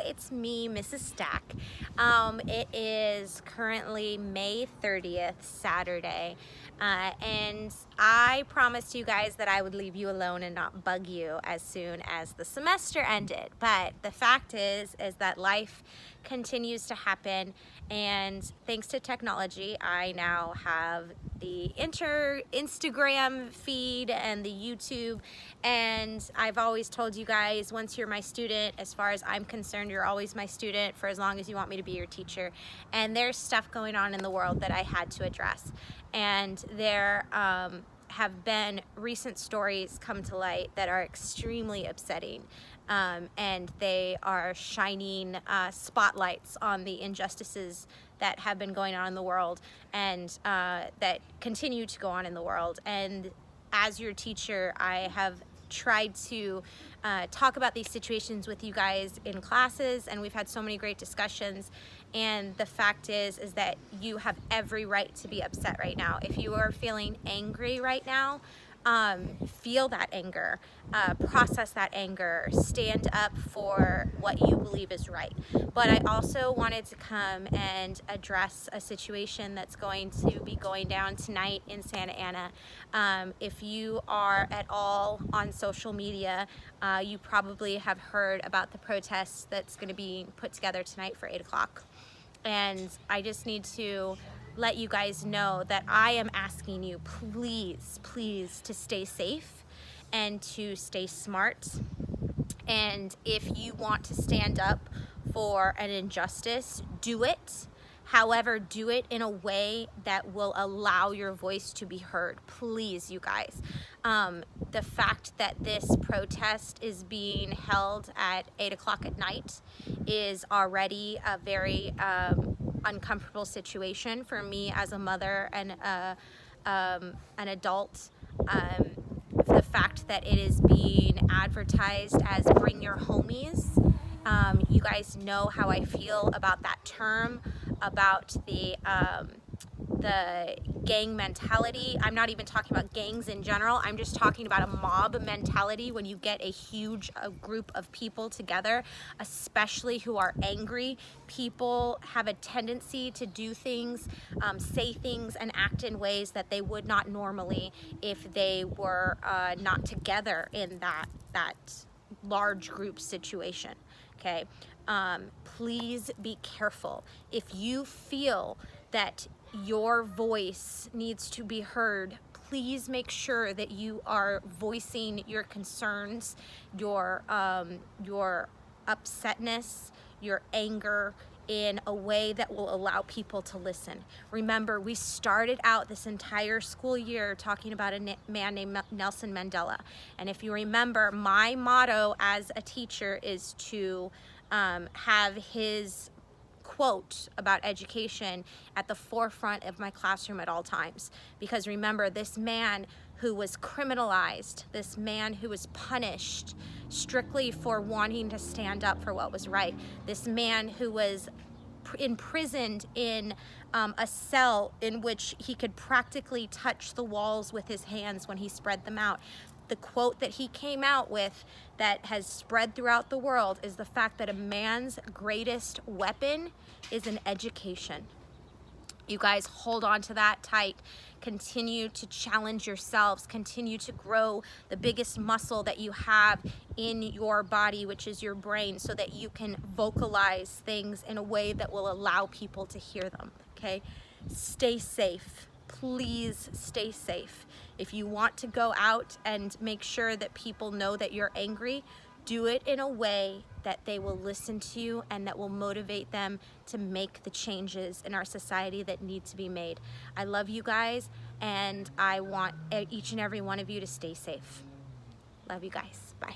it's me, Mrs. Stack. It is currently May 30th, Saturday, and I promised you guys that I would leave you alone and not bug you as soon as the semester ended. But the fact is that life continues to happen, and thanks to technology, I now have the Instagram feed and the YouTube, and I've always told you guys, once you're my student, as far as I'm concerned, you're always my student for as long as you want me to be your teacher. And there's stuff going on in the world that I had to address, and there have been recent stories come to light that are extremely upsetting, and they are shining spotlights on the injustices that have been going on in the world, and that continue to go on in the world. And as your teacher, I have tried to talk about these situations with you guys in classes, and we've had so many great discussions. And the fact is that you have every right to be upset right now. If you are feeling angry right now, feel that anger, process that anger, stand up for what you believe is right. But I also wanted to come and address a situation that's going to be going down tonight in Santa Ana. If you are at all on social media, you probably have heard about the protest that's going to be put together tonight for 8 o'clock. And I just need to let you guys know that I am asking you, please, please, to stay safe and to stay smart. And if you want to stand up for an injustice, do it. However, do it in a way that will allow your voice to be heard. Please, you guys. The fact that this protest is being held at 8 o'clock at night is already a very uncomfortable situation for me as a mother and an adult. The fact that it is being advertised as bring your homies. You guys know how I feel about that term, about the gang mentality. I'm not even talking about gangs in general. I'm just talking about a mob mentality when you get a huge group of people together, especially who are angry. People have a tendency to do things, say things, and act in ways that they would not normally if they were not together in that large group situation. Okay, please be careful. If you feel that your voice needs to be heard, please make sure that you are voicing your concerns, your upsetness, your anger in a way that will allow people to listen. Remember, we started out this entire school year talking about a man named Nelson Mandela. And if you remember, my motto as a teacher is to have his quote about education at the forefront of my classroom at all times. Because remember, this man who was criminalized, this man who was punished strictly for wanting to stand up for what was right, this man who was imprisoned in a cell in which he could practically touch the walls with his hands when he spread them out. The quote that he came out with that has spread throughout the world is the fact that a man's greatest weapon is an education. You guys hold on to that tight. Continue to challenge yourselves. Continue to grow the biggest muscle that you have in your body, which is your brain, so that you can vocalize things in a way that will allow people to hear them, okay? Stay safe. Please stay safe. If you want to go out and make sure that people know that you're angry, do it in a way that they will listen to you and that will motivate them to make the changes in our society that need to be made. I love you guys, and I want each and every one of you to stay safe. Love you guys. Bye.